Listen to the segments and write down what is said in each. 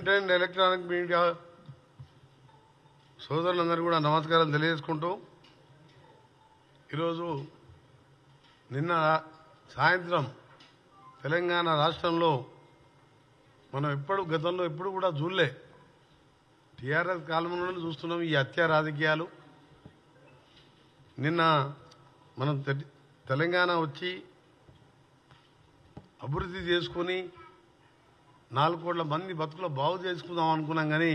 Print and electronic media సోదరులందరూ కూడా నమస్కారాలు తెలియజేసుకుంటూ ఈరోజు నిన్న సాయంత్రం తెలంగాణ రాష్ట్రంలో మనం గతంలో ఎప్పుడు కూడా చూడలే టీఆర్ఎస్ కాలంలో చూస్తున్నాం ఈ హత్య రాజకీయాలు. నిన్న మనం తెలంగాణ వచ్చి అభివృద్ధి చేసుకొని 4 కోట్ల మంది బతుకులు బాగు చేసుకుందాం అనుకున్నాం. కానీ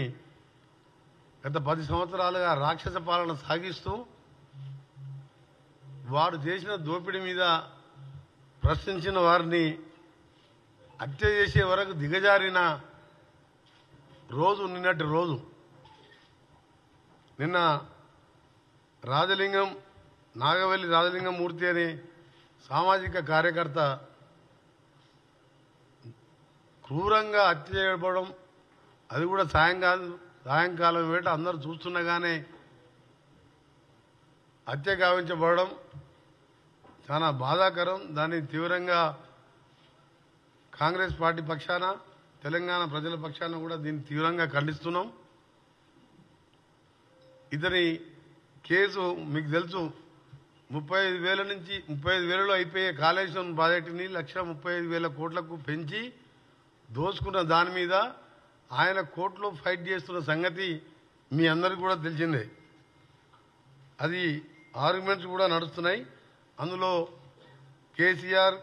గత 10 సంవత్సరాలుగా రాక్షస పాలన సాగిస్తూ వారు చేసిన దోపిడీ మీద ప్రశ్నించిన వారిని హత్య చేసే వరకు దిగజారిన రోజు నిన్నటి రోజు. నిన్న నాగవెల్లి రాజలింగం మూర్తి అనే సామాజిక కార్యకర్త క్రూరంగా హత్య చేయబడడం, అది కూడా సాయంకాలం వేట అందరూ చూస్తుండగానే హత్య గావించబడడం చాలా బాధాకరం. దాన్ని తీవ్రంగా కాంగ్రెస్ పార్టీ పక్షాన తెలంగాణ ప్రజల పక్షాన కూడా దీన్ని తీవ్రంగా ఖండిస్తున్నాం. ఇతని కేసు మీకు తెలుసు, 35,000 నుంచి 35,000లో అయిపోయే కాళేశ్వరం ప్రాజెక్టుని 1,35,000 కోట్లకు పెంచి దోచుకున్న దాని మీద ఆయన కోర్టులో ఫైట్ చేస్తున్న సంగతి మీ అందరికీ కూడా తెలిసిందే. అది ఆర్గ్యుమెంట్స్ కూడా నడుస్తున్నాయి. అందులో కేసీఆర్,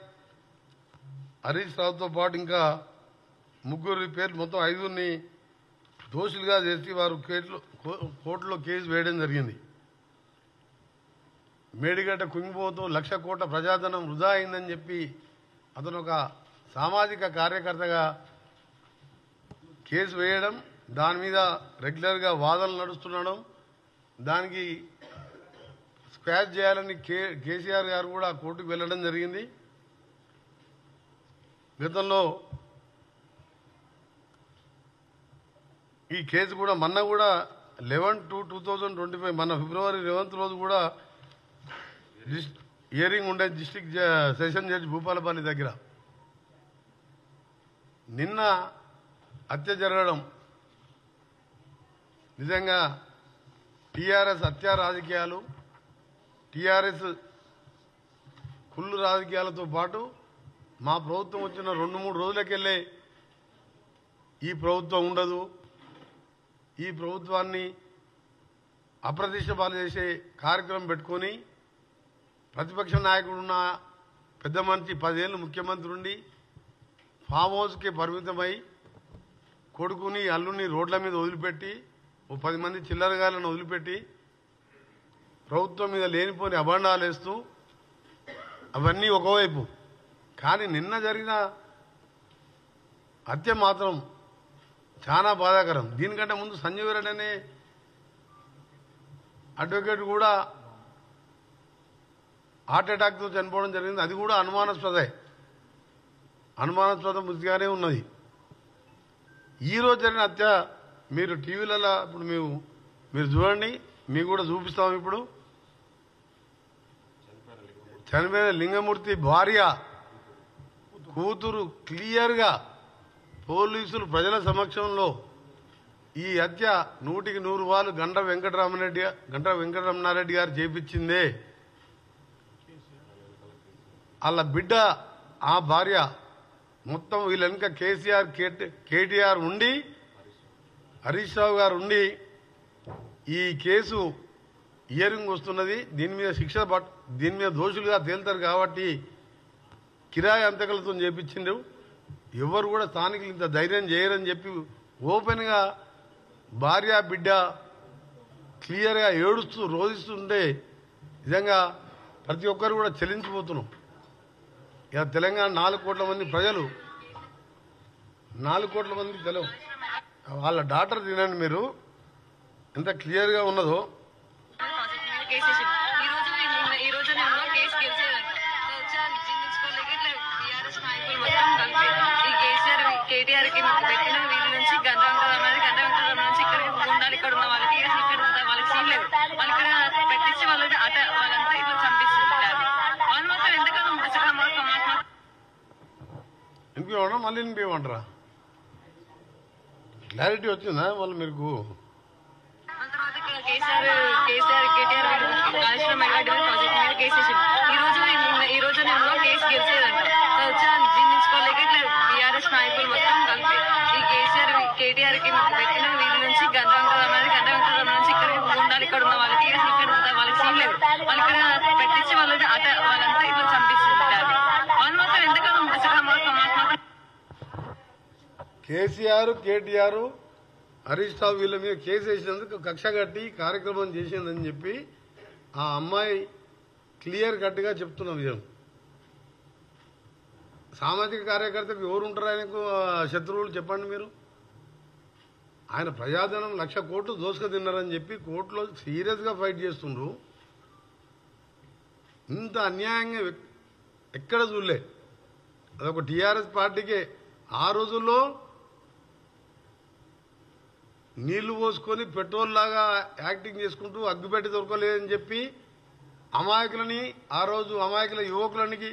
హరీష్ రావుతో పాటు ఇంకా 3 పేర్లు, మొత్తం 5 దోషులుగా చేసి వారు కోర్టులో కేసు వేయడం జరిగింది. మేడిగడ్డ కుంగిపోతూ 1,00,000 కోట్ల ప్రజాధనం వృధా అయిందని చెప్పి అతను ఒక సామాజిక కార్యకర్తగా కేసు వేయడం, దాని మీద రెగ్యులర్గా వాదనలు నడుస్తుండడం, దానికి స్క్వాష్ చేయాలని కేసీఆర్ గారు కూడా కోర్టుకు వెళ్ళడం జరిగింది. గతంలో ఈ కేసు కూడా మొన్న కూడా 11/2/2025 మన ఫిబ్రవరి 11 రోజు కూడా హియరింగ్ ఉండే డిస్ట్రిక్ట్ సెషన్ జడ్జి భూపాలపల్లి దగ్గర. నిన్న హత్య జరగడం నిజంగా టీఆర్ఎస్ హత్య రాజకీయాలు, టీఆర్ఎస్ కుళ్ళు రాజకీయాలతో పాటు మా ప్రభుత్వం వచ్చిన 2-3 రోజులకెళ్ళే ఈ ప్రభుత్వం ఉండదు, ఈ ప్రభుత్వాన్ని అప్రతిష్ట పాలు చేసే కార్యక్రమం పెట్టుకొని ప్రతిపక్ష నాయకుడున్న పెద్ద మనిషి 10 ఏళ్ళు ముఖ్యమంత్రి ఉండి ఫామ్ హౌస్కి పరిమితమై కొడుకుని అల్లుని రోడ్ల మీద వదిలిపెట్టి 10 మంది చిల్లరగాలను వదిలిపెట్టి ప్రభుత్వం మీద లేనిపోని అభండాలు వేస్తూ అవన్నీ ఒకవైపు. కానీ నిన్న జరిగిన హత్య మాత్రం చాలా బాధాకరం. దీనికంటే ముందు సంజీవ్ రెడ్డి అనే అడ్వకేట్ కూడా హార్ట్ అటాక్తో చనిపోవడం జరిగింది. అది కూడా అనుమానాస్పద మృతిగానే ఉన్నది. ఈరోజు జరిగిన హత్య మీరు టీవీలలో ఇప్పుడు మీరు చూడండి, మీకు కూడా చూపిస్తాం. ఇప్పుడు చనిపోయిన లింగమూర్తి భార్య కూతురు క్లియర్గా పోలీసులు ప్రజల సమక్షంలో ఈ హత్య 100% గంట వెంకటరమణారెడ్డి గారు చేపించిందే. వాళ్ళ బిడ్డ, ఆ భార్య, మొత్తం వీళ్ళ వెనుక కేసీఆర్, కేటీఆర్ ఉండి, హరీష్ రావు గారు ఉండి ఈ కేసు హియరింగ్ వస్తున్నది. దీని మీద దోషులుగా తేలుతారు కాబట్టి కిరాయి అంతకులతో చేపించిండు. ఎవరు కూడా స్థానికులు ఇంత ధైర్యం చేయరని చెప్పి ఓపెన్గా భార్య బిడ్డ క్లియర్గా ఏడుస్తూ రోధిస్తుంటే నిజంగా ప్రతి ఒక్కరు కూడా చెల్లించిపోతున్నాం. ఇక తెలంగాణ 4 కోట్ల మంది ప్రజలు, 4 కోట్ల మంది వాళ్ళ డాటర్ తినండి మీరు ఎంత క్లియర్గా ఉన్నదో. కేటీఆర్ కి పెట్టిన వీళ్ళ నుంచి గంట నుంచి ఇక్కడ ఉండాలి, ఇక్కడ ఉన్న వాళ్ళకి వాళ్ళకి సీన్ లేదు, వాళ్ళు ఇక్కడ పెట్టించి వాళ్ళంతా ఇట్లా చంపిస్తుంటారు. వాళ్ళు మాత్రం ఎందుకన్నా వినిపించమంటారా? మళ్ళీ వినిపించమంటారా? క్లారిటీ వచ్చిందా మళ్ళీ మీకు? ఆ తర్వాత ఇక్కడ కేటీఆర్ కాళేశ్వరం మెగాడివల్ ప్రాజెక్ట్ మీద కేసు వేసింది. ఈ రోజు నేను కేసు గెలిచేదంట జీర్ణించుకోలేక ఇట్లా బీఆర్ఎస్ నాయకులు మొత్తం కలిపి ఈ కేటీఆర్ కి పెట్టిన వీధి నుంచి గంధ వెంకటరామ నుంచి ఇక్కడికి ఉండాలి, ఇక్కడ ఉన్న వాళ్ళకి వాళ్ళకి సీన్ లేదు, వాళ్ళు ఇక్కడ పెట్టించి వాళ్ళంతా ఇట్లా చంపిస్తుంటారు. వాళ్ళు మాత్రం ఎందుకన్నా కేసీఆర్ కేటీఆర్ హరీష్ రావు వీళ్ళ మీద కేసు వేసినందుకు కక్ష కట్టి కార్యక్రమం చేసిందని చెప్పి ఆ అమ్మాయి క్లియర్ కట్గా చెప్తున్న విషయం. సామాజిక కార్యకర్తకు ఎవరు ఉంటారు ఆయనకు శత్రువులు చెప్పండి మీరు? ఆయన ప్రజాధనం 1,00,000 కోట్లు దోసుక తిన్నారని చెప్పి కోర్టులో సీరియస్గా ఫైట్ చేస్తుండ్రు. ఇంత అన్యాయంగా ఎక్కడ చూడలే. అదొక టీఆర్ఎస్ పార్టీకే. ఆ రోజుల్లో నీళ్లు పోసుకొని పెట్రోల్ లాగా యాక్టింగ్ చేసుకుంటూ అగ్గిపెట్టి దొరకలేదని చెప్పి అమాయకులని ఆ రోజు అమాయకుల యువకులనికి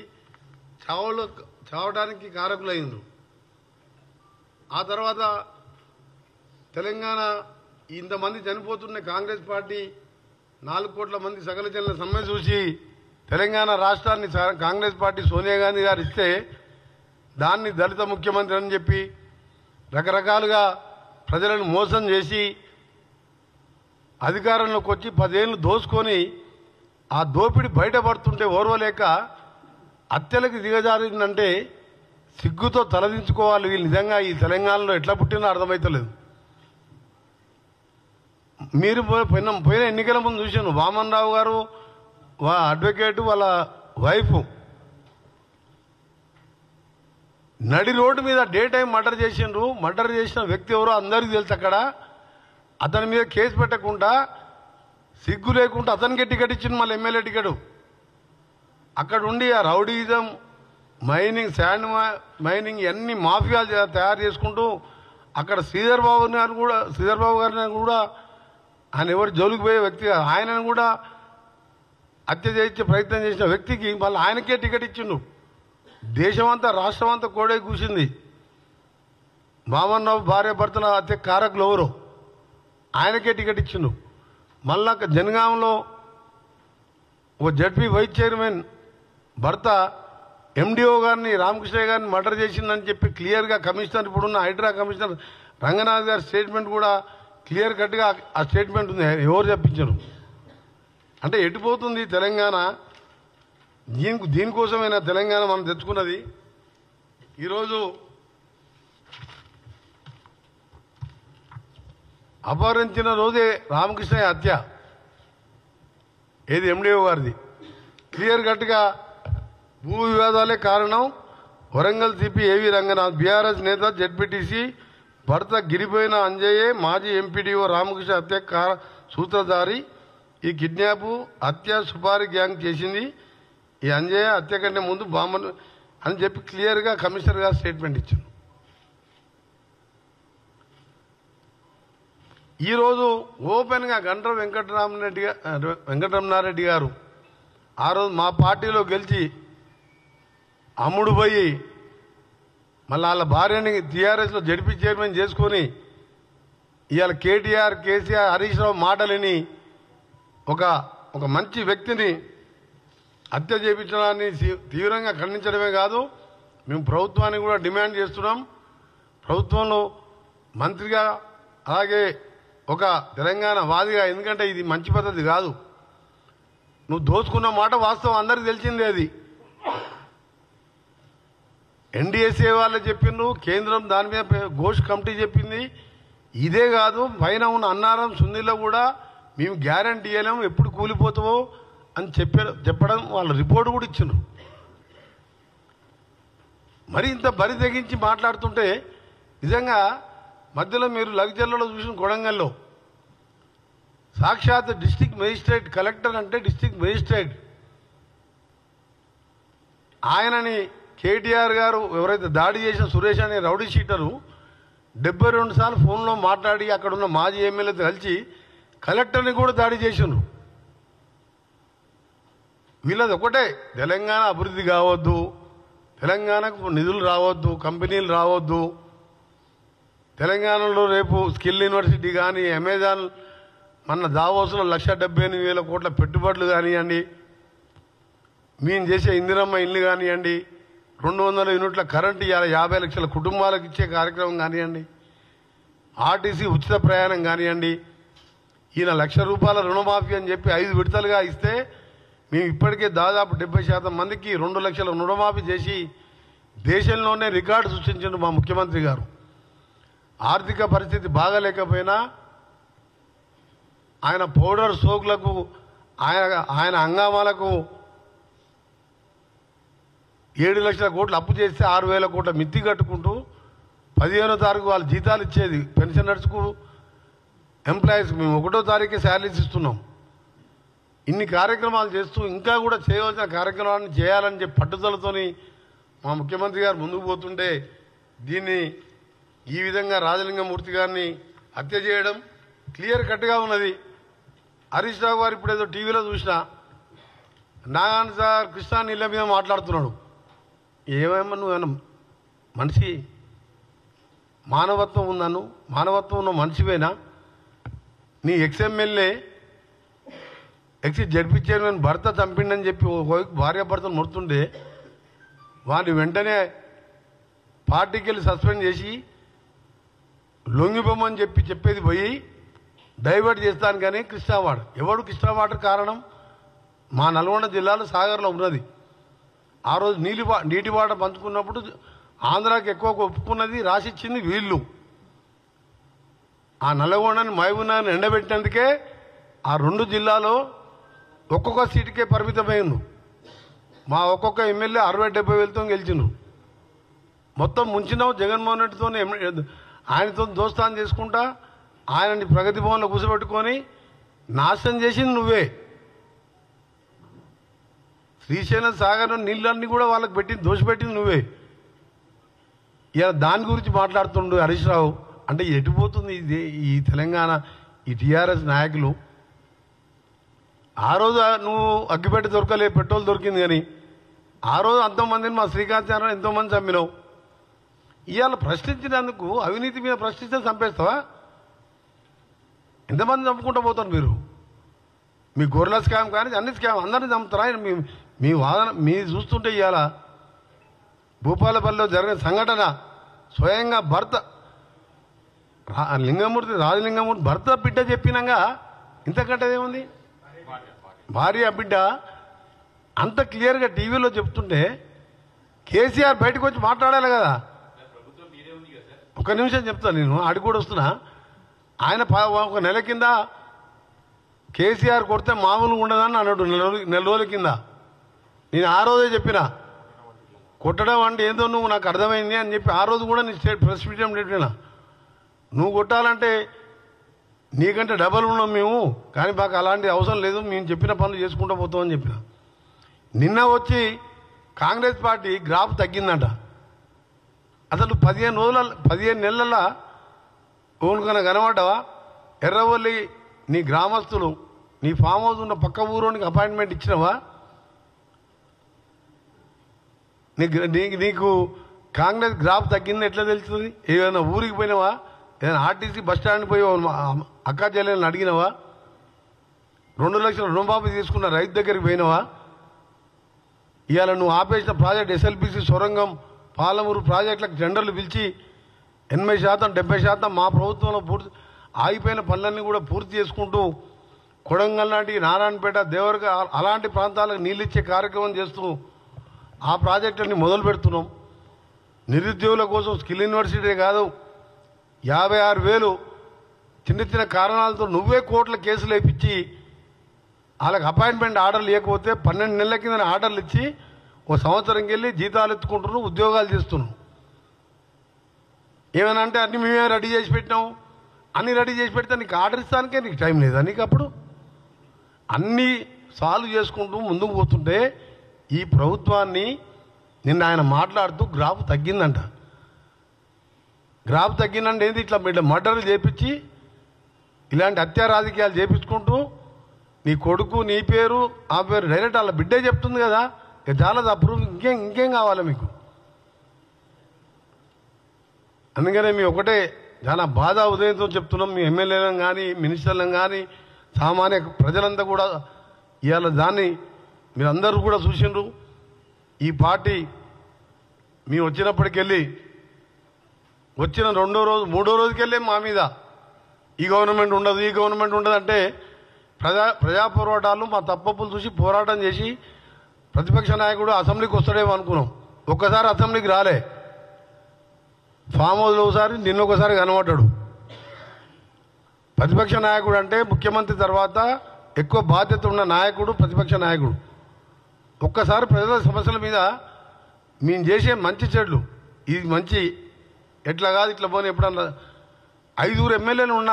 చావడానికి కారకులైండ్రు. ఆ తర్వాత తెలంగాణ ఇంతమంది చనిపోతున్న కాంగ్రెస్ పార్టీ 4 కోట్ల మంది సకల జనుల సమ్మె చూసి తెలంగాణ రాష్ట్రాన్ని కాంగ్రెస్ పార్టీ సోనియా గాంధీ గారు ఇస్తే దాన్ని దళిత ముఖ్యమంత్రి అని చెప్పి రకరకాలుగా ప్రజలను మోసం చేసి అధికారంలోకి వచ్చి 10 ఏళ్ళు దోసుకొని ఆ దోపిడి బయటపడుతుంటే ఓర్వలేక హత్యలకు దిగజారిందంటే సిగ్గుతో తలదించుకోవాలి. వీళ్ళు నిజంగా ఈ తెలంగాణలో ఎట్లా పుట్టినా అర్థమవుతలేదు. మీరు పోయిన ఎన్నికల ముందు చూశాను, వామన్ రావు గారు అడ్వకేటు వాళ్ళ వైఫ్ నడి రోడ్డు మీద డే టైం మర్డర్ చేసిండ్రు. మర్డర్ చేసిన వ్యక్తి ఎవరో అందరికీ తెలుసు. అక్కడ అతని మీద కేసు పెట్టకుండా సిగ్గు లేకుండా అతనికే టికెట్ ఇచ్చింది, మళ్ళీ ఎమ్మెల్యే టికెట్. అక్కడ ఉండి ఆ రౌడీజం, మైనింగ్, శాండ్ మైనింగ్ అన్ని మాఫియాలు తయారు చేసుకుంటూ అక్కడ శ్రీధర్ బాబు గారిని కూడా ఆయన ఎవరు జోలికి పోయే వ్యక్తి, ఆయనను కూడా హత్య చేయించే ప్రయత్నం చేసిన వ్యక్తికి మళ్ళీ ఆయనకే టికెట్ ఇచ్చిండు. దేశమంతా రాష్ట్రం అంతా కోడే కూసింది. వామన్ రావు భార్య భర్తల హత్య కారకులు ఎవరు, ఆయనకే టికెట్ ఇచ్చిండు. మళ్ళా జనగాంలో ఒక జడ్పీ వైస్ చైర్మన్ భర్త ఎండిఓ గారిని, రామకృష్ణయ్య గారిని మర్డర్ చేసిందని చెప్పి క్లియర్గా కమిషనర్, ఇప్పుడున్న హైడ్రా కమిషనర్ రంగనాథ్ గారి స్టేట్మెంట్ కూడా క్లియర్ కట్గా ఆ స్టేట్మెంట్ ఉంది. ఎవరు చెప్పించారు అంటే ఎటుపోతుంది తెలంగాణ? దీనికోసమైనా తెలంగాణ మనం తెచ్చుకున్నది. ఈరోజు అపహరించిన రోజే రామకృష్ణయ్య హత్య, ఏది ఎండిఓ గారిది. క్లియర్ కట్గా భూ వివాదాలే కారణం. వరంగల్ సిపి ఏవి రంగనాథ్, బీఆర్ఎస్ నేత, జెడ్పీటీసీ భర్త గిరిపోయిన అంజయ్యే మాజీ ఎంపీడీఓ రామకృష్ణ హత్య సూత్రధారి. ఈ కిడ్నాప్ హత్య సుపారీ గ్యాంగ్ చేసింది. ఈ అంజయ్య హత్య కంటే ముందు బాంబను అని చెప్పి క్లియర్గా కమిషనర్ గారు స్టేట్మెంట్ ఇచ్చారు. ఈరోజు ఓపెన్గా గండ్ర వెంకటరమణారెడ్డి గారు ఆ రోజు మా పార్టీలో గెలిచి అమ్ముడు పోయి మళ్ళీ వాళ్ళ భార్యని టీఆర్ఎస్లో జడ్పీ చైర్మన్ చేసుకొని ఇవాళ కేటీఆర్, కేసీఆర్, హరీష్ రావు మాటలని ఒక మంచి వ్యక్తిని హత్య చేయించడాన్ని తీవ్రంగా ఖండించడమే కాదు, మేము ప్రభుత్వాన్ని కూడా డిమాండ్ చేస్తున్నాం. ప్రభుత్వంలో మంత్రిగా అలాగే ఒక తెలంగాణ వాదిగా, ఎందుకంటే ఇది మంచి పద్ధతి కాదు. నువ్వు దోచుకున్న మాట వాస్తవం, అందరికీ తెలిసిందే. అది ఎన్డీఎస్ఏ వాళ్ళు చెప్పిండ్రు, కేంద్రం దాని మీద ఘోష్ కమిటీ చెప్పింది. ఇదే కాదు, పైన ఉన్న అన్నారం సుందీలో కూడా మేము గ్యారంటీ ఇవ్వలేము, ఎప్పుడు కూలిపోతావో అని చెప్పడం వాళ్ళ రిపోర్ట్ కూడా ఇచ్చిండ్రు. మరి ఇంత బరి తెగించి మాట్లాడుతుంటే నిజంగా మధ్యలో మీరు లగ్జర్లలో చూసిన కొడంగల్లో సాక్షాత్ డిస్ట్రిక్ట్ మేజిస్ట్రేట్, కలెక్టర్ అంటే డిస్ట్రిక్ట్ మేజిస్ట్రేట్, ఆయనని కేటీఆర్ గారు ఎవరైతే దాడి చేసిన సురేష్ అనే రౌడీ షీటరు 72 సార్లు ఫోన్లో మాట్లాడి అక్కడున్న మాజీ ఎమ్మెల్యేతో కలిసి కలెక్టర్ని కూడా దాడి చేసిండ్రు. వీళ్ళది ఒకటే, తెలంగాణ అభివృద్ధి కావద్దు, తెలంగాణకు నిధులు రావద్దు, కంపెనీలు రావద్దు, తెలంగాణలో రేపు స్కిల్ యూనివర్సిటీ కానీ అమెజాన్ మన దావోస్లో 1,78,000 కోట్ల పెట్టుబడులు కానివ్వండి, మేము చేసే ఇందిరమ్మ ఇల్లు కానివ్వండి, 200 యూనిట్ల కరెంటు ఇవాళ 50 లక్షల కుటుంబాలకు ఇచ్చే కార్యక్రమం కానివ్వండి, ఆర్టీసీ ఉచిత ప్రయాణం కానివ్వండి, ఈయన ₹1,00,000 రుణమాఫీ అని చెప్పి 5 విడతలుగా ఇస్తే మేము ఇప్పటికే దాదాపు 70% మందికి 2 లక్షల రుణమాఫీ చేసి దేశంలోనే రికార్డు సృష్టించారు మా ముఖ్యమంత్రి గారు. ఆర్థిక పరిస్థితి బాగాలేకపోయినా ఆయన పౌడర్ సోకులకు ఆయన హంగామాలకు 7 లక్షల కోట్లు అప్పు చేస్తే 6,000 కోట్ల మిత్తి కట్టుకుంటూ 15వ తారీఖు వాళ్ళు జీతాలు ఇచ్చేది పెన్షనర్స్కు ఎంప్లాయీస్కి మేము 1వ తారీఖే శాలరీస్ ఇస్తున్నాం. ఇన్ని కార్యక్రమాలు చేస్తూ ఇంకా కూడా చేయవలసిన కార్యక్రమాలను చేయాలని చెప్పి పట్టుదలతోని మా ముఖ్యమంత్రి గారు ముందుకు పోతుంటే దీన్ని ఈ విధంగా రాజలింగమూర్తి గారిని హత్య చేయడం క్లియర్ కట్గా ఉన్నది. హరీష్ రావు గారు ఇప్పుడు ఏదో టీవీలో చూసిన నాగాన్ సార్ కృష్ణా నీళ్ళ మీద మాట్లాడుతున్నాడు. ఏమేమో నువ్వేమన్నా మనిషి మానవత్వం ఉందను, మానవత్వం ఉన్న మనిషివేనా? నీ ఎక్స్ఎమ్మెల్యే జడ్పీ చైర్మన్ భర్త చంపిండని చెప్పి భార్య భర్తను మొడుతుండే వాడిని వెంటనే పార్టీకి వెళ్ళి సస్పెండ్ చేసి లొంగిపోమని చెప్పేది పోయి డైవర్ట్ చేస్తాను. కానీ కృష్ణావాడ ఎవడు కృష్ణావాడ కారణం మా నల్గొండ జిల్లాలో సాగర్లో ఉన్నది. ఆ రోజు నీటి వాట పంచుకున్నప్పుడు ఆంధ్రాకి ఎక్కువ ఒప్పుకున్నది రాసిచ్చింది వీళ్ళు. ఆ నల్లగొండని మహబూబ్నగర్ని ఎండబెట్టినందుకే ఆ 2 జిల్లాలో ఒక్కొక్క సీటుకే పరిమితమైండు. మా ఒక్కొక్క ఎమ్మెల్యే 60-70 వేలతో గెలిచిండ్రు. మొత్తం ముంచినావు జగన్మోహన్ రెడ్డితో ఆయనతో దోస్తాను చేసుకుంటా ఆయనని ప్రగతి భవన్లో కూర్చోబెట్టుకొని నాశనం చేసింది నువ్వే. శ్రీశైలం సాగర్ నీళ్ళన్నీ కూడా వాళ్ళకి పెట్టింది దోషపెట్టింది నువ్వే. ఇలా దాని గురించి మాట్లాడుతుండు హరీష్ రావు. అంటే ఎటుపోతుంది ఇది ఈ తెలంగాణ ఈ టీఆర్ఎస్ నాయకులు? ఆ రోజు నువ్వు అగ్గిపెట్టి దొరకలే, పెట్రోల్ దొరికింది. కానీ ఆ రోజు అంతమందిని మా శ్రీకాంత్ ఎంతోమంది చంపినావు. ఇవాళ ప్రశ్నించినందుకు అవినీతి మీద ప్రశ్నిస్తే చంపేస్తావా? ఎంతమంది చంపుకుంటూ పోతారు మీరు? మీ గొర్రెల స్కామ్ కానీ అన్ని స్కామ్ అందరినీ చంపుతారా? మీ వాదన మీ చూస్తుంటే ఇవాళ భూపాలపల్లిలో జరిగిన సంఘటన స్వయంగా భర్త రాజలింగమూర్తి భర్త బిడ్డ చెప్పినాక ఇంతకంటే ఏముంది? భార్య బిడ్డ అంత క్లియర్గా టీవీలో చెప్తుంటే కేసీఆర్ బయటకు వచ్చి మాట్లాడాలి కదా. ఒక నిమిషం చెప్తాను, నేను ఆడికి కూడా వస్తున్నా. ఆయన 1 నెల కింద కేసీఆర్ కొడితే మామూలుగా ఉండదని అన్నాడు. నెల రోజుల కింద నేను ఆ రోజే చెప్పిన కొట్టడం అంటే ఏందో నువ్వు నాకు అర్థమైంది అని చెప్పి ఆ రోజు కూడా నేను ప్రెస్ మీట్ పెట్టినా. నువ్వు కొట్టాలంటే నీకంటే డబల్ ఉన్నాం మేము, కానీ మాకు అలాంటి అవసరం లేదు, మేము చెప్పిన పనులు చేసుకుంటూ పోతామని చెప్పిన. నిన్న వచ్చి కాంగ్రెస్ పార్టీ గ్రాఫ్ తగ్గిందంట. అసలు 15 నెలల ఓనుకన్నా కనబడ్డావా? ఎర్రవల్లి నీ గ్రామస్తులు నీ ఫామ్ హౌస్ ఉన్న పక్క ఊరోనికి అపాయింట్మెంట్ ఇచ్చినావా? నీకు కాంగ్రెస్ గ్రాఫ్ తగ్గింది ఎట్లా తెలుస్తుంది? ఏదైనా ఊరికి పోయినావా? ఏదైనా ఆర్టీసీ బస్ స్టాండ్ పోయి అక్కా చెల్లెలను అడిగినావా? 2 లక్షల రుణమాఫీ తీసుకున్న రైతు దగ్గరికి పోయినావా? ఇవాళ నువ్వు ఆపేసిన ప్రాజెక్ట్ ఎస్ఎల్బీసీ సొరంగం పాలమూరు ప్రాజెక్టులకు టెండర్లు పిలిచి 80% 70% మా ప్రభుత్వంలో పూర్తి ఆగిపోయిన పనులన్నీ కూడా పూర్తి చేసుకుంటూ కొడంగల్ లాంటి నారాయణపేట దేవరగ అలాంటి ప్రాంతాలకు నీళ్ళు ఇచ్చే కార్యక్రమం చేస్తూ ఆ ప్రాజెక్టుని మొదలు పెడుతున్నాం. నిరుద్యోగుల కోసం స్కిల్ యూనివర్సిటీ కాదు 56,000 చిన్న కారణాలతో నువ్వే కోట్ల కేసులు వేయించి వాళ్ళకి అపాయింట్మెంట్ ఆర్డర్లు ఇవ్వకపోతే 12 నెలల కింద ఆర్డర్లు ఇచ్చి 1 సంవత్సరంకి వెళ్ళి జీతాలు ఎత్తుకుంటున్నావు, ఉద్యోగాలు చేస్తున్నావు. ఏమైనా అంటే అన్ని మేమే రెడీ చేసి పెట్టినాం. అన్ని రెడీ చేసి పెడితే నీకు ఆర్డర్ ఇస్తానికే నీకు టైం లేదా? నీకు అప్పుడు అన్నీ సాల్వ్ చేసుకుంటూ ముందుకు పోతుంటే ఈ ప్రభుత్వాన్ని నిన్న ఆయన మాట్లాడుతూ గ్రాఫ్ తగ్గిందంట. గ్రాఫ్ తగ్గిందంటే ఏంది? ఇట్లా మర్డర్లు చేపించి ఇలాంటి హత్యా రాజకీయాలు చేపించుకుంటూ నీ కొడుకు నీ పేరు ఆ పేరు డైరెక్ట్ వాళ్ళ బిడ్డే చెప్తుంది కదా. ఇక చాలా అప్రూవ్ ఇంకేం కావాలి మీకు? అందుకనే మీ ఒకటే చాలా బాధ ఉదయంతో చెప్తున్నాం. మీ ఎమ్మెల్యేలను కానీ మినిస్టర్లను కానీ సామాన్య ప్రజలంతా కూడా ఇవాళ దాన్ని మీరందరూ కూడా చూసిండ్రు. ఈ పార్టీ మేము వచ్చినప్పటికెళ్ళి వచ్చిన రెండో రోజు మూడో రోజుకెళ్ళి మా మీద ఈ గవర్నమెంట్ ఉండదు ఈ గవర్నమెంట్ ఉండదు అంటే ప్రజా పోరాటాలు మా తప్పులు చూసి పోరాటం చేసి ప్రతిపక్ష నాయకుడు అసెంబ్లీకి వస్తాడేమో అనుకున్నాం. ఒక్కసారి అసెంబ్లీకి రాలే, ఫామ్ హౌస్లో ఒకసారి నిన్న ఒకసారి కనబడ్డాడు. ప్రతిపక్ష నాయకుడు అంటే ముఖ్యమంత్రి తర్వాత ఎక్కువ బాధ్యత ఉన్న నాయకుడు ప్రతిపక్ష నాయకుడు. ఒక్కసారి ప్రజల సమస్యల మీద మేము చేసే మంచి చెడ్లు ఇది మంచి ఎట్లా కాదు ఇట్లా పోనీ ఎప్పుడన్నా 5 ఎమ్మెల్యేలు ఉన్న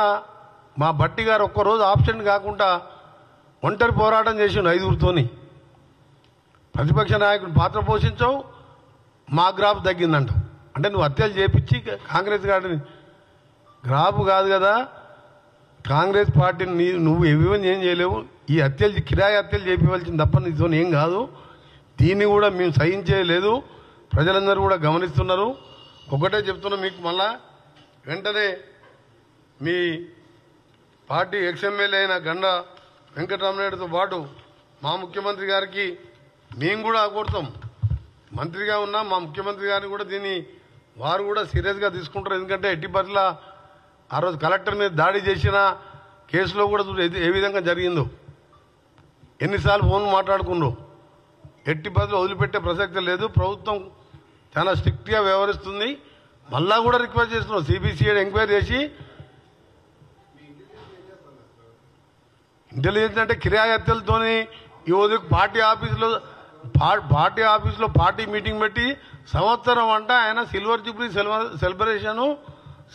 మా బట్టి గారు ఒక్కరోజు ఆబ్సెంట్ కాకుండా ఒంటరి పోరాటం చేసిండు 5తోని. ప్రతిపక్ష నాయకుడు పాత్ర పోషించావు, మా గ్రాఫ్ తగ్గిందంట. అంటే నువ్వు హత్యలు చేపించి కాంగ్రెస్ గారిని గ్రాఫ్ కాదు కదా, కాంగ్రెస్ పార్టీని నువ్వు ఏమేమి ఏం చేయలేవు. ఈ హత్యలు కిరాయి హత్యలు చేపించవలసింది తప్ప నీతో ఏం కాదు. దీన్ని కూడా మేము సహించేయలేదు. ప్రజలందరూ కూడా గమనిస్తున్నారు. ఒకటే చెప్తున్నా మీకు, మళ్ళా వెంటనే మీ పార్టీ ఎక్స్ఎమ్మెల్యే అయిన గండ వెంకటరామనాయుడుతో పాటు మా ముఖ్యమంత్రి గారికి మేము కూడా కోరుతాం. మంత్రిగా ఉన్నా మా ముఖ్యమంత్రి గారిని కూడా దీన్ని వారు కూడా సీరియస్గా తీసుకుంటారు. ఎందుకంటే ఎట్టి పట్ల ఆ రోజు కలెక్టర్ మీద దాడి చేసిన కేసులో కూడా ఏ విధంగా జరిగిందో, ఎన్నిసార్లు ఫోన్ మాట్లాడుకుందో, ఎట్టి పట్ల వదిలిపెట్టే ప్రసక్తి లేదు. ప్రభుత్వం చాలా స్ట్రిక్ట్గా వ్యవహరిస్తుంది. మళ్ళా కూడా రిక్వెస్ట్ చేస్తున్నాం, సిబిసిఐడి ఎంక్వైరీ చేసి ఇంటెలిజెన్స్ అంటే కిరాయి హత్యలతోని ఈ రోజు పార్టీ ఆఫీసులో పార్టీ మీటింగ్ పెట్టి సంవత్సరం అంట ఆయన సిల్వర్ జూబ్లీ సెలబ్రేషన్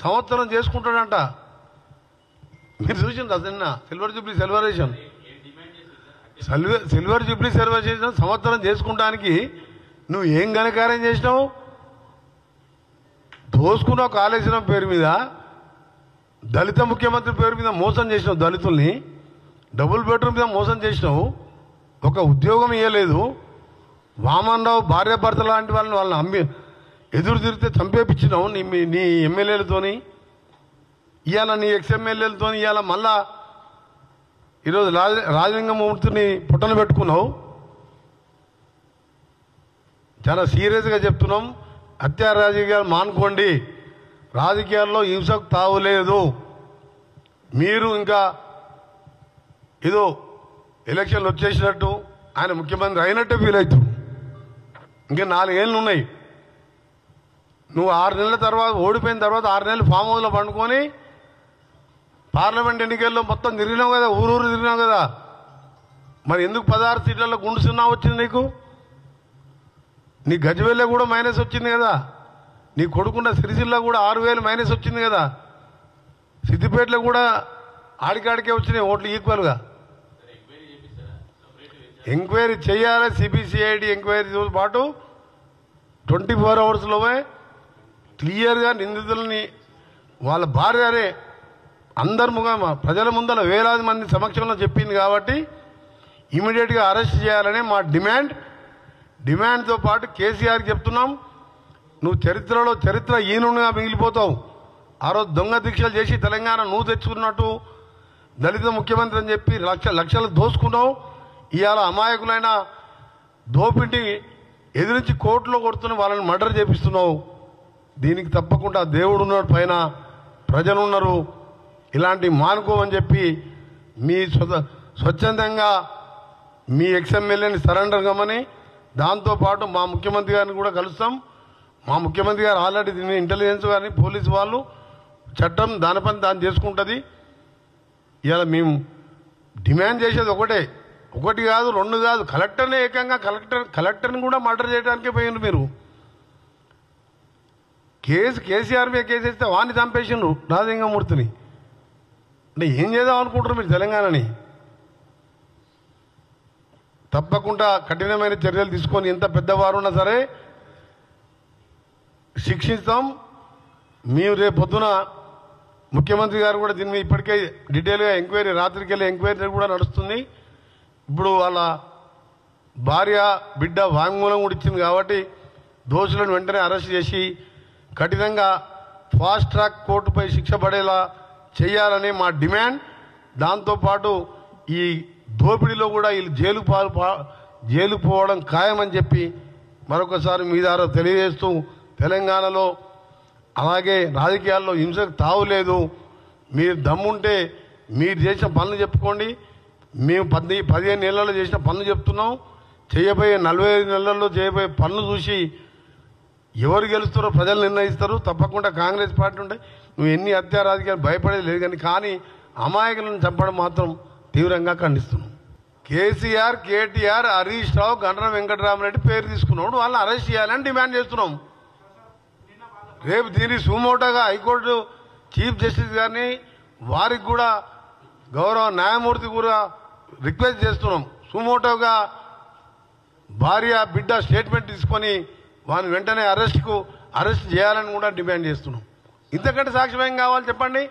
సంవత్సరం చేసుకుంటాడంట. మీరు చూసింది అసన్న సిల్వర్ జూబ్లీ సెలబ్రేషన్ సంవత్సరం చేసుకుంటానికి నువ్వు ఏం ఘనకార్యం చేసినావు? దోసుకున్నావు కాళేశ్వరం పేరు మీద, దళిత ముఖ్యమంత్రి పేరు మీద మోసం చేసినావు, దళితుల్ని డబుల్ బెడ్రూమ్ మీద మోసం చేసినావు, ఒక ఉద్యోగం ఇవ్వలేదు. వామన్ రావు భార్య భర్త లాంటి వాళ్ళని అమ్మి ఎదురు తిరిగితే చంపేపించినావు నీ ఎమ్మెల్యేలతోని. ఇవాళ నీ ఎక్స్ఎమ్మెల్యేలతో ఇవాళ మళ్ళా ఈరోజు రాజలింగమూర్తిని పుట్టన పెట్టుకున్నావు. చాలా సీరియస్గా చెప్తున్నాం. హత్యా రాజకీయాలు మానుకోండి. రాజకీయాల్లో హింసకు తావులేదు. మీరు ఇంకా ఏదో ఎలక్షన్లు వచ్చేసినట్టు ఆయన ముఖ్యమంత్రి అయినట్టే ఫీల్ అవుతావు. ఇంకా 4 ఏళ్ళు ఉన్నాయి. నువ్వు 6 నెలల తర్వాత ఓడిపోయిన తర్వాత 6 నెలలు ఫామ్ హౌస్లో పండుకొని పార్లమెంట్ ఎన్నికల్లో మొత్తం తిరిగినావు కదా, ఊరూరు తిరిగినావు కదా. మరి ఎందుకు 16 సీట్లలో గుండు 0 వచ్చింది నీకు? నీ గజ్వేల్లో కూడా మైనస్ వచ్చింది కదా, నీ కొడుకున్న సిరిసిల్ల కూడా 6,000 మైనస్ వచ్చింది కదా, సిద్దిపేటలో కూడా ఆడికాడికే వచ్చినాయి ఓట్లు ఈక్వల్గా. ఎంక్వైరీ చేయాలి. సిబిసిఐడి ఎంక్వైరీతో పాటు 24 అవర్స్లోనే క్లియర్గా నిందితులని వాళ్ళ భార్యనే అందరి ప్రజల ముందర వేలాది మంది సమక్షంలో చెప్పింది కాబట్టి ఇమీడియట్గా అరెస్ట్ చేయాలనే మా డిమాండ్తో పాటు కేసీఆర్కి చెప్తున్నాం, నువ్వు చరిత్ర ఈనుగా మిగిలిపోతావు. ఆ రోజు దొంగ దీక్షలు చేసి తెలంగాణ నువ్వు తెచ్చుకున్నట్టు దళిత ముఖ్యమంత్రి అని చెప్పి లక్షలు దోసుకున్నావు. ఇవాళ అమాయకులైన దోపిడి ఎదిరించి కోర్టులో కొడుతున్న వాళ్ళని మర్డర్ చేపిస్తున్నావు. దీనికి తప్పకుండా దేవుడు ఉన్నాడు, పైన ప్రజలు ఉన్నారు. ఇలాంటి మానుకోమని చెప్పి మీ స్వచ్ఛందంగా మీ ఎక్స్ఎమ్మెల్యేని సరెండర్ కమ్మని, దాంతోపాటు మా ముఖ్యమంత్రి గారిని కూడా కలుస్తాం. మా ముఖ్యమంత్రి గారు ఆల్రెడీ దీన్ని ఇంటెలిజెన్స్ కానీ పోలీసు వాళ్ళు చట్టం దాని పని దాన్ని చేసుకుంటుంది. ఇవాళ మేము డిమాండ్ చేసేది ఒకటి కాదు 2 కాదు, కలెక్టర్నే ఏకంగా కలెక్టర్ని కూడా మర్డర్ చేయడానికే పోయిండ్రు మీరు. కేసీఆర్ మీద కేసు వేస్తే వాడిని చంపేసిండ్రు రాజలింగమూర్తిని. అంటే ఏం చేద్దాం అనుకుంటారు మీరు తెలంగాణని? తప్పకుండా కఠినమైన చర్యలు తీసుకొని ఎంత పెద్దవారు ఉన్నా సరే శిక్షిస్తాం. మేము రేపు పొద్దున ముఖ్యమంత్రి గారు కూడా దీని మీద ఇప్పటికే డీటెయిల్గా ఎంక్వైరీ, రాత్రికి వెళ్ళే ఎంక్వైరీ కూడా నడుస్తుంది. ఇప్పుడు వాళ్ళ భార్య బిడ్డ వాంగ్మూలం కూడా ఇచ్చింది కాబట్టి దోషులను వెంటనే అరెస్ట్ చేసి కఠినంగా ఫాస్ట్ ట్రాక్ కోర్టుపై శిక్ష పడేలా చేయాలని మా డిమాండ్. దాంతోపాటు ఈ దోపిడీలో కూడా వీళ్ళు జైలు పోవడం ఖాయమని చెప్పి మరొకసారి మీ ద్వారా తెలియజేస్తూ, తెలంగాణలో అలాగే రాజకీయాల్లో హింసకు తావులేదు. మీరు దమ్ముంటే మీరు చేసిన పనులు చెప్పుకోండి. మేము 15 నెలల్లో చేసిన పనులు చెప్తున్నాం. చేయబోయే 45 నెలల్లో చేయబోయే పనులు చూసి ఎవరు గెలుస్తారో ప్రజలు నిర్ణయిస్తారు. తప్పకుండా కాంగ్రెస్ పార్టీ ఉంటే నువ్వు ఎన్ని హత్యా రాజకీయాలు భయపడేది లేదు. కానీ అమాయకులను చంపడం మాత్రం తీవ్రంగా ఖండిస్తున్నాం. కేసీఆర్, కేటీఆర్, హరీష్ రావు, గండ్రం వెంకటరామరెడ్డి పేరు తీసుకున్నాడు. వాళ్ళని అరెస్ట్ చేయాలని డిమాండ్ చేస్తున్నాం. రేపు దీన్ని సుమోటోగా హైకోర్టు చీఫ్ జస్టిస్ గారిని, వారికి కూడా గౌరవ న్యాయమూర్తి కూడా రిక్వెస్ట్ చేస్తున్నాం. సుమోటోగా భార్య బిడ్డ స్టేట్మెంట్ తీసుకొని వాని వెంటనే అరెస్ట్ చేయాలని కూడా డిమాండ్ చేస్తున్నాం. ఇంతకంటే సాక్ష్యం ఏం కావాలి చెప్పండి?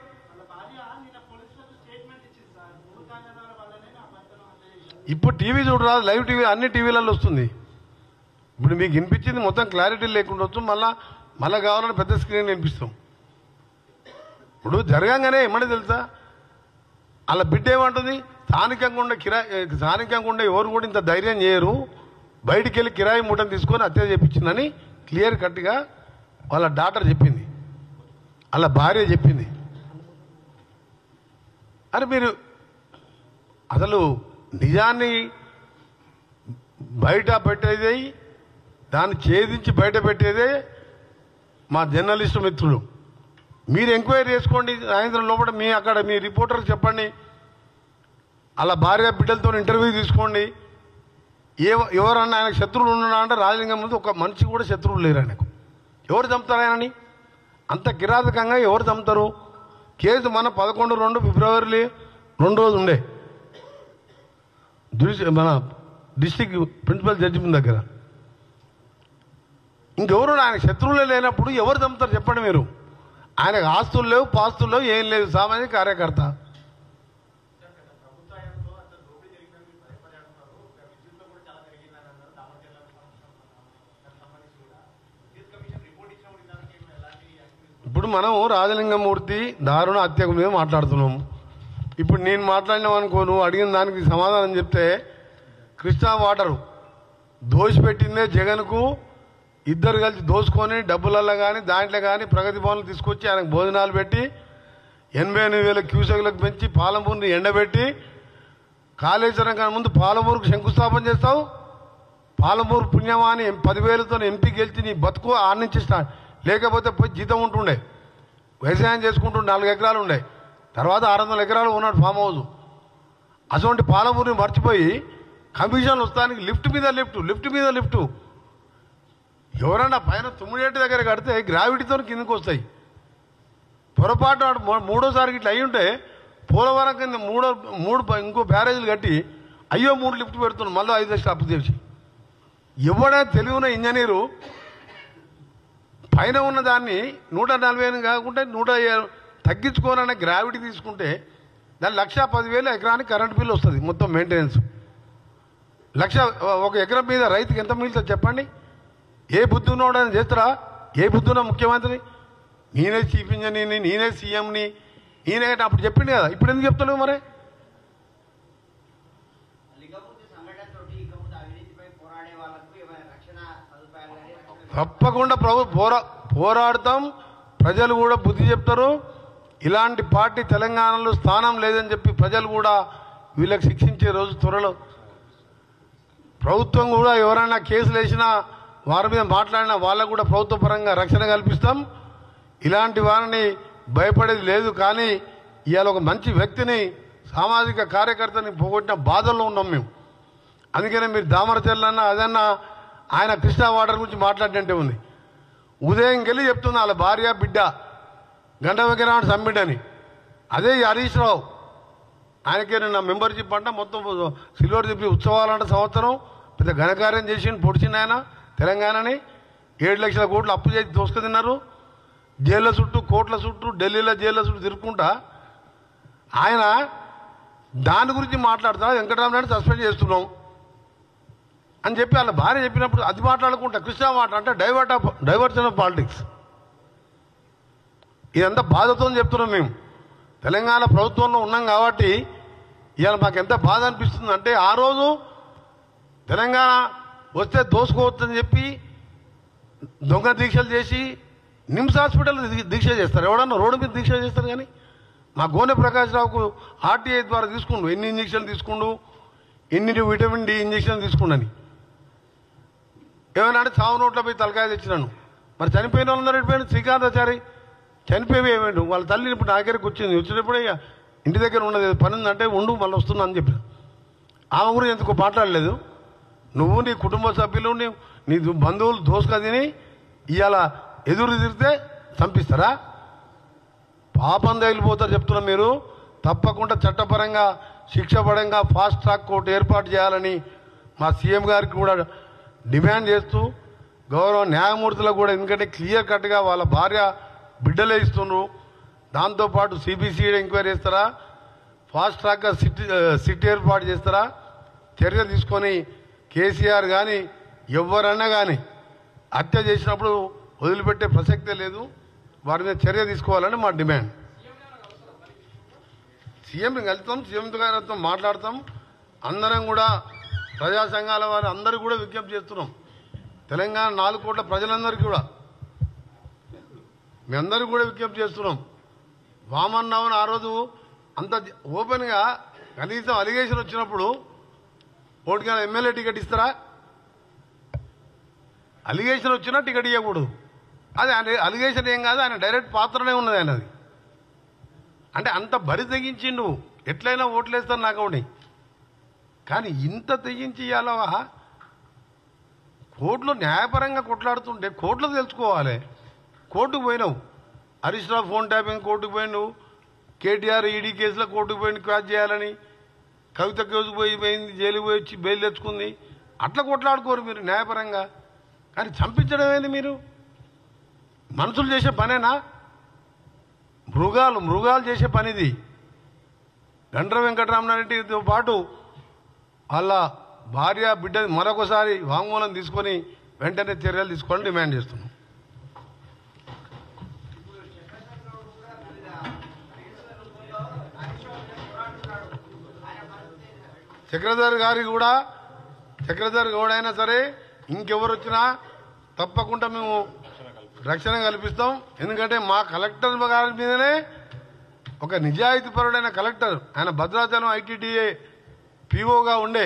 ఇప్పుడు టీవీ చూడరాదు, లైవ్ టీవీ అన్ని టీవీలలో వస్తుంది. ఇప్పుడు మీకు వినిపించింది మొత్తం క్లారిటీ లేకుండా వచ్చు, మళ్ళా కావాలని పెద్ద స్క్రీన్ వినిపిస్తాం. ఇప్పుడు జరగంగానే ఏమని తెలుసా, అలా బిడ్డ ఏమంటుంది, స్థానికంగా ఉండే ఎవరు కూడా ఇంత ధైర్యం చేయరు, బయటికి వెళ్ళి కిరాయి మూటను తీసుకొని హత్య చేయించిందని క్లియర్ కట్గా వాళ్ళ డాటర్ చెప్పింది, వాళ్ళ భార్య చెప్పింది. అని మీరు అసలు నిజాన్ని బయట పెట్టేదే, దాన్ని ఛేదించి బయట పెట్టేదే మా జర్నలిస్టు మిత్రులు. మీరు ఎంక్వైరీ చేసుకోండి సాయంత్రం లోపల. అక్కడ మీ రిపోర్టర్కి చెప్పండి, అలా భార్య బిడ్డలతో ఇంటర్వ్యూ తీసుకోండి. ఎవరన్నా ఆయనకు శత్రువులు ఉన్నా అంటే రాజలింగం ముందు ఒక మనిషి కూడా శత్రువులు లేరు ఆయనకు. ఎవరు చంపుతారు ఆయనని? అంత కిరాతకంగా ఎవరు చంపుతారు? కేసు మన 11/2 ఫిబ్రవరి 2 రోజు ఉండే మన డిస్టిక్ ప్రిన్సిపల్ జడ్జి దగ్గర. ఇంకెవరు ఆయన శత్రువులే లేనప్పుడు ఎవరు చంపుతారు చెప్పండి మీరు? ఆయనకు ఆస్తులు లేవు, పాస్తులు లేవు, ఏం లేదు, సామాజిక కార్యకర్త. ఇప్పుడు మనం రాజలింగమూర్తి దారుణ హత్య మీద మాట్లాడుతున్నాం. ఇప్పుడు నేను మాట్లాడినామనుకో, నువ్వు అడిగిన దానికి సమాధానం చెప్తే, కృష్ణా వాటరు దోషిపెట్టిందే జగన్కు, ఇద్దరు కలిసి దోసుకొని డబ్బులల్లో కానీ దాంట్లో కానీ ప్రగతి భవన్లు తీసుకొచ్చి ఆయనకు భోజనాలు పెట్టి 88,000 క్యూసెక్లకు పెంచి పాలమూరుని ఎండబెట్టి కాళేశ్వరం కానీ ముందు పాలమూరుకు శంకుస్థాపన చేస్తావు. పాలమూరు పుణ్యమాని 10,000తో ఎంపీ గెలిచి నీ బతుకు ఆడ నుంచి స్టార్ట్. లేకపోతే పోయి జీతం ఉంటుండే, వ్యవసాయం చేసుకుంటూ 4 ఎకరాలు ఉండే, తర్వాత 600 ఎకరాలు ఉన్నాడు ఫామ్ హౌస్. అటువంటి పాలమూరిని మర్చిపోయి కమిషన్లు వస్తానికి లిఫ్ట్ మీద లిఫ్ట్. ఎవరన్నా పైన 9 దగ్గర కడితే గ్రావిటీతో కిందకి వస్తాయి. పొరపాటు మూడోసారికి ఇట్లా అయ్యి ఉంటే పోలవరం కింద ఇంకో బ్యారేజీలు కట్టి 3 లిఫ్ట్ పెడుతున్నాం, మళ్ళీ 5 లక్షలు అప్పు చేసి. ఎవడైనా తెలివిన ఇంజనీరు పైన ఉన్న దాన్ని 140 కాకుండా 100 తగ్గించుకోనన్న గ్రావిటీ తీసుకుంటే దాని 1,10,000 ఎకరానికి కరెంట్ బిల్లు వస్తుంది. మొత్తం మెయింటెనెన్స్ 1,00,000 ఒక ఎకరం మీద రైతుకి ఎంత మిగులుతుంది చెప్పండి? ఏ బుద్ధి ఉన్నవాడని చేస్తారా? ఏ బుద్ధి ఉన్న ముఖ్యమంత్రి? నేనే చీఫ్ ఇంజనీర్ని, నేనే సీఎంని, నేనే అప్పుడు చెప్పింది కదా, ఇప్పుడు ఎందుకు చెప్తున్నావు మరి? తప్పకుండా పోరాడతాం, ప్రజలు కూడా బుద్ధి చెప్తారు. ఇలాంటి పార్టీ తెలంగాణలో స్థానం లేదని చెప్పి ప్రజలు కూడా వీళ్ళకి శిక్షించే రోజు త్వరలో. ప్రభుత్వం కూడా ఎవరైనా కేసులు వేసినా వారి మీద మాట్లాడినా వాళ్ళకు కూడా ప్రభుత్వ పరంగా రక్షణ కల్పిస్తాం. ఇలాంటి వారిని భయపడేది లేదు. కానీ ఇవాళ ఒక మంచి వ్యక్తిని, సామాజిక కార్యకర్తని పోగొట్టిన బాధల్లో ఉన్నాం మేము. అందుకనే మీరు దామరచెల్లన్నా అదన్నా ఆయన కృష్ణా వాటర్ గురించి మాట్లాడినట్టే ఉంది. ఉదయం వెళ్ళి చెప్తుంది వాళ్ళ భార్య బిడ్డ గంట వెంకటరామరెడ్డి సబ్మిట్ అని. అదే హరీష్ రావు, ఆయనకే నా మెంబర్షిప్ అంట, మొత్తం సిల్వర్ జూబ్లీ ఉత్సవాలంట సంవత్సరం పెద్ద ఘనకార్యం చేసి పొడిచింది ఆయన తెలంగాణని. 7 లక్షల కోట్లు అప్పు చేసి దోసుకు తిన్నారు. జైళ్ళ చుట్టూ, కోట్ల చుట్టూ, ఢిల్లీలో జైళ్ళ చుట్టూ తిరుక్కుంటా ఆయన దాని గురించి మాట్లాడుతా వెంకటరామరెడ్డిని సస్పెండ్ చేస్తున్నాం అని చెప్పి వాళ్ళ భార్య చెప్పినప్పుడు అది మాట్లాడుకుంటా కృష్ణా మాట అంటే డైవర్షన్ ఆఫ్ పాలిటిక్స్. ఇదంతా బాధతో చెప్తున్నాం. మేము తెలంగాణ ప్రభుత్వంలో ఉన్నాం కాబట్టి ఇవాళ మాకు ఎంత బాధ అనిపిస్తుంది అంటే, ఆ రోజు తెలంగాణ వస్తే దోసుకోవచ్చని చెప్పి దొంగ దీక్షలు చేసి నిమ్స్ హాస్పిటల్ దీక్ష చేస్తారు. ఎవడన్నా రోడ్డు మీద దీక్ష చేస్తారు. కానీ మా గోనె ప్రకాష్ రావుకు ఆర్టీఐ ద్వారా తీసుకుండు, ఎన్ని ఇంజక్షన్లు తీసుకుండు, ఎన్ని విటమిన్ డి ఇంజక్షన్లు తీసుకుండని. ఏమైనా అంటే చావు నోట్లో పోయి తలకాయ తెచ్చినాను. మరి చనిపోయిన వాళ్ళు ఉన్నారు. శ్రీకాంతాచారి చనిపోయి ఏమైండు, వాళ్ళ తల్లి ఇప్పుడు నా దగ్గరకు వచ్చింది. వచ్చినప్పుడే ఇక ఇంటి దగ్గర ఉన్నది, పని ఉందంటే ఉండు మళ్ళీ వస్తున్నా అని చెప్పిన. ఆమె గురించి ఎందుకు మాట్లాడలేదు. నువ్వు నీ కుటుంబ సభ్యులు నీ బంధువులు దోసుక తిని ఇవాళ ఎదురు తిరిగితే చంపిస్తారా? పాపం తగిలిపోతారు చెప్తున్నా. మీరు తప్పకుండా చట్టపరంగా శిక్షపరంగా ఫాస్ట్ ట్రాక్ కోర్టు ఏర్పాటు చేయాలని మా సీఎం గారికి కూడా డిమాండ్ చేస్తూ, గౌరవ న్యాయమూర్తులకు కూడా, ఎందుకంటే క్లియర్ కట్గా వాళ్ళ భార్య బిడ్డలే ఇస్తున్నారు. దాంతోపాటు సిబిసిఐడి ఎంక్వైరీ చేస్తారా, ఫాస్ట్ ట్రాక్గా సిట్ ఏర్పాటు చేస్తారా, చర్య తీసుకొని కేసీఆర్ కానీ ఎవరన్నా కానీ హత్య చేసినప్పుడు వదిలిపెట్టే ప్రసక్తే లేదు. వారి మీద చర్య తీసుకోవాలని మా డిమాండ్. సీఎంని కలుస్తాం, సీఎం గారితో మాట్లాడతాం. అందరం కూడా ప్రజా సంఘాల వారు అందరూ కూడా విజ్ఞప్తి చేస్తున్నాం. తెలంగాణ 4 కోట్ల ప్రజలందరికీ కూడా మీ అందరూ కూడా విజ్ఞప్తి చేస్తున్నాం. వామన్నామని ఆ రోజు అంత ఓపెన్గా కనీసం అలిగేషన్ వచ్చినప్పుడు ఓటుగా ఎమ్మెల్యే టికెట్ ఇస్తారా? అలిగేషన్ వచ్చినా టికెట్ ఇవ్వకూడదు. అది ఆయన అలిగేషన్ ఏం కాదు, ఆయన డైరెక్ట్ పాత్రనే ఉన్నది ఆయనది. అంటే అంత బరి తెగించిండు, ఎట్లయినా ఓట్లేస్తాను నాకు ఒకటి. కానీ ఇంత తెగించి ఇవ్వాలవా? కోర్టులో న్యాయపరంగా కొట్లాడుతుంటే కోర్టులో తెలుసుకోవాలి. కోర్టుకు పోయినావు, హరీష్ రావు ఫోన్ ట్యాపింగ్ కోర్టుకు పోయినావు, కేటీఆర్ ఈడీ కేసులో కోర్టుకు పోయిన క్వాచ్ చేయాలని, కవిత కేసు పోయింది, జైలు పోయి వచ్చి బెయిల్ తెచ్చుకుంది. అట్లా కొట్లాడుకోరు మీరు న్యాయపరంగా. కానీ చంపించడం ఏంది? మీరు మనుషులు చేసే పనేనా? మృగాలు చేసే పనిది. గండ్ర వెంకటరామరెడ్డితో పాటు వాళ్ళ భార్య బిడ్డ మరొకసారి వాంగ్మూలం తీసుకొని వెంటనే చర్యలు తీసుకోవాలని డిమాండ్ చేస్తున్నాం. చక్రధర్ గౌడ్ అయినా సరే ఇంకెవరు వచ్చినా తప్పకుండా మేము రక్షణ కల్పిస్తాం. ఎందుకంటే మా కలెక్టర్ గారి మీదనే ఒక నిజాయితీపరుడైన కలెక్టర్, ఆయన భద్రాచలం ఐటీడీఏ పీఓగా ఉండే,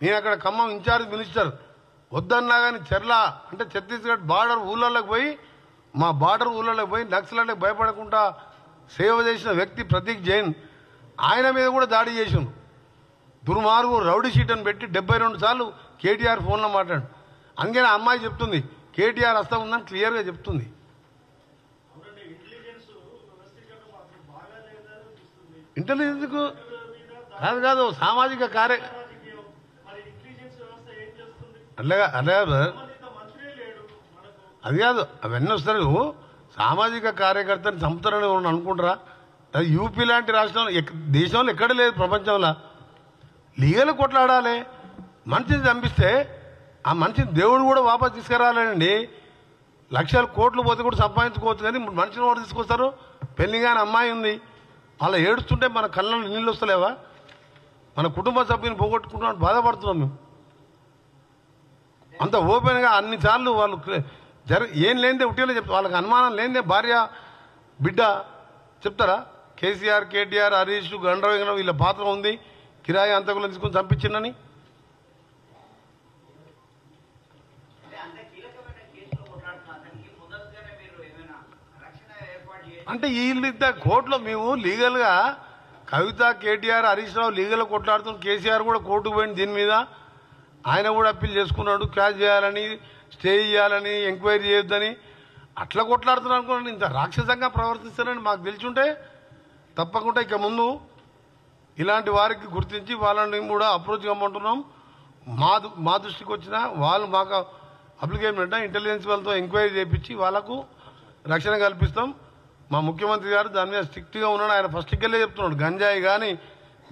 నేను అక్కడ ఖమ్మం ఇన్ఛార్జ్ మినిస్టర్, వద్దన్నా కానీ చెర్ల అంటే ఛత్తీస్గఢ్ బార్డర్ ఊళ్ళలోకి పోయి, మా బార్డర్ ఊళ్ళలోకి పోయి నక్సలైట్లకు భయపడకుండా సేవ చేసిన వ్యక్తి ప్రతీక్ జైన్. ఆయన మీద కూడా దాడి చేసిండు. దుర్మార్గు రౌడీ షీట్ అని పెట్టి 72 సార్లు కేటీఆర్ ఫోన్లో మాట్లాడు. అందుకని అమ్మాయి చెప్తుంది కేటీఆర్ హస్తం ఉందని క్లియర్గా చెప్తుంది. ఇంటెలిజెన్స్ కాదు సామాజిక అట్లా సార్, అది కాదు, అవన్నీ వస్తారు. సామాజిక కార్యకర్తని చంపుతారని అనుకుంటారా? అది యూపీ లాంటి రాష్ట్రంలో దేశంలో ఎక్కడ లేదు ప్రపంచంలో. లీగల్ కొట్లాడాలి. మనిషిని చంపిస్తే ఆ మనిషిని దేవుడు కూడా వాపస్ తీసుకురాలేనండి. లక్షల కోట్లు పోతే కూడా సంపాదించుకోవచ్చు, కానీ మనిషిని కూడా తీసుకొస్తారు. పెళ్లి కానీ అమ్మాయి ఉంది, అలా ఏడుస్తుంటే మన కళ్ళలో నీళ్ళు వస్తలేవా? మన కుటుంబ సభ్యుని పోగొట్టుకుంటున్నాం, బాధపడుతున్నాం మేము. అంత ఓపెన్గా అన్నిసార్లు వాళ్ళు ఏం లేనిదే ఉట్టిలో చెప్తారు. వాళ్ళకి అనుమానం లేనిదే భార్య బిడ్డ చెప్తారా? కేసీఆర్, కేటీఆర్, హరీష్, గండ్ర వీళ్ళ పాత్ర ఉంది, కిరాయి అంతకులను తీసుకొని చంపించిందని. అంటే వీళ్ళు కోర్టులో మేము లీగల్గా కవిత, కేటీఆర్, హరీష్ రావు లీగల్గా కొట్లాడుతున్నాం. కేసీఆర్ కూడా కోర్టుకు పోయింది దీని మీద. ఆయన కూడా అప్పీల్ చేసుకున్నాడు, క్యాచ్ చేయాలని, స్టే చేయాలని, ఎంక్వైరీ చేయొద్దని. అట్లా కొట్లాడుతున్నారు అనుకున్నాను. ఇంత రాక్షసంగా ప్రవర్తిస్తారని మాకు తెలిసి తప్పకుండా ఇక ముందు ఇలాంటి వారికి గుర్తించి వాళ్ళని కూడా అప్రోచ్ కమ్మంటున్నాం. మా దృష్టికి వచ్చిన వాళ్ళు మాకు అప్లికేషన్ పెట్టినా ఇంటెలిజెన్స్ వాళ్ళతో ఎంక్వైరీ చేయించి వాళ్ళకు రక్షణ కల్పిస్తాం. మా ముఖ్యమంత్రి గారు దాని మీద స్ట్రిక్ట్గా ఉన్నాడు. ఆయన ఫస్ట్కెళ్ళే చెప్తున్నాడు, గంజాయి కానీ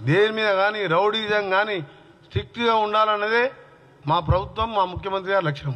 దేని మీద కానీ రౌడీజం కానీ స్ట్రిక్ట్గా ఉండాలన్నదే మా ప్రభుత్వం, మా ముఖ్యమంత్రి గారి లక్ష్యం.